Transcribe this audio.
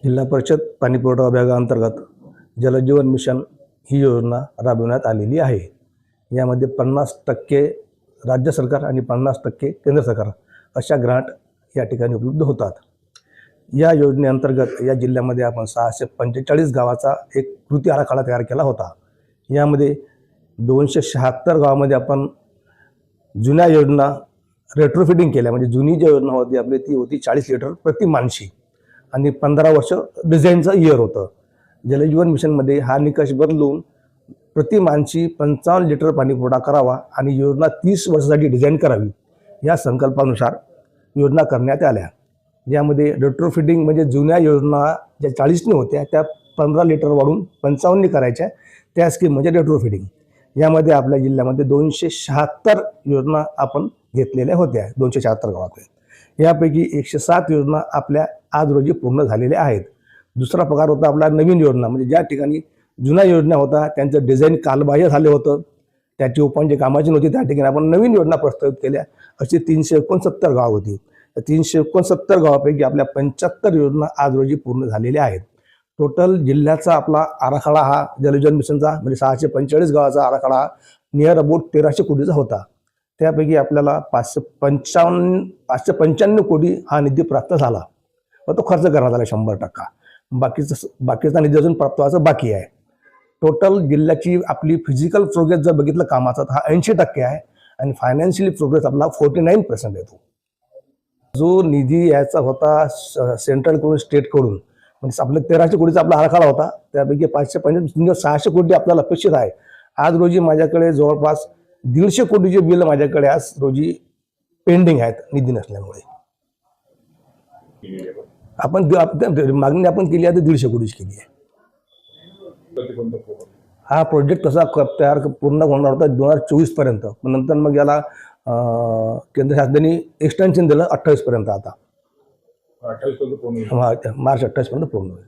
जिल्हा परिषद पाणीपुरवठा विभागाअंतर्गत जलजीवन मिशन ही योजना राबविण्यात आलेली आहे। यामध्ये 50% राज्य सरकार आणि 50% केंद्र सरकार अशा ग्रांट या ठिकाणी उपलब्ध होतात। या योजनेअंतर्गत या जिल्ह्यामध्ये आपण 645 गावाचा एक कृती आराखडा तयार केला होता। यामध्ये 276 गावामध्ये आपण जुन्या योजना रेट्रोफिटिंग केल्या, म्हणजे जुनी जी योजना होती आपली ती होती 40 लिटर प्रति माणशी आणि 15 वर्ष डिझाईनचं इयर होतं। जलजीवन मिशनमध्ये हा निकष बदलून प्रति माणशी 55 लिटर पाणी पुरवठा करावा आणि योजना 30 वर्षासाठी डिझाईन करावी या संकल्पानुसार योजना करण्यात आल्या। यामध्ये रेट्रोफिटिंग म्हणजे जुन्या योजना ज्या 40ने होत्या त्या 15 लिटर वाढून 55 करायच्या, त्या स्कीम म्हणजे रेट्रोफिटिंग। यामध्ये आपल्या जिल्ह्यामध्ये 276 योजना आपण घेतलेल्या होत्या 276 गावात। यापैकी 107 योजना आपल्या आज रोजी पूर्ण झालेल्या आहेत। दुसरा प्रकार होता आपला नवीन योजना, म्हणजे ज्या ठिकाणी जुन्या योजना होता त्यांचं डिझाईन कालबाह्य झाले होतं, त्याची ओपनची कामाची नव्हती, त्या ठिकाणी आपण नवीन योजना प्रस्तावित केल्या। अशी 369 गाव होती। 369 गावापैकी आपल्या 75 योजना आज रोजी पूर्ण झालेल्या आहेत। टोटल जिल्ह्याचा आपला आराखडा हा जलजीवन मिशनचा म्हणजे 645 गावाचा आराखडा नियर अबाउट 1300 कोटीचा होता। त्यापैकी आपल्याला 595 कोटी हा निधी प्राप्त झाला व तो खर्च करण्यात आला 100%। बाकीचा निधी अजून प्राप्त व्हायचा बाकी आहे। टोटल जिल्ह्याची आपली फिजिकल प्रोग्रेस जर बघितलं कामाचा तर हा 80% आहे आणि फायनान्शियली प्रोग्रेस आपला 49% येतो। जो निधी याचा होता सेंट्रलकडून स्टेटकडून म्हणजे आपल्या 1300 कोटीचा आपला आराखडा होता, त्यापैकी 600 कोटी आपल्याला अपेक्षित आहे। आज रोजी माझ्याकडे जवळपास 150 कोटीचे बिल माझ्याकडे आज रोजी पेंडिंग आहेत निधी नसल्यामुळे। आपण मागणी आपण केली आहे तर 150 कोटीची केली आहे। हा प्रोजेक्ट कसा तयार पूर्ण होणार होता 2024 पर्यंत, नंतर मग याला केंद्र शासनाने एक्सटेन्शन दिलं 28 पर्यंत। आता मार्च 28 पर्यंत पूर्ण होईल।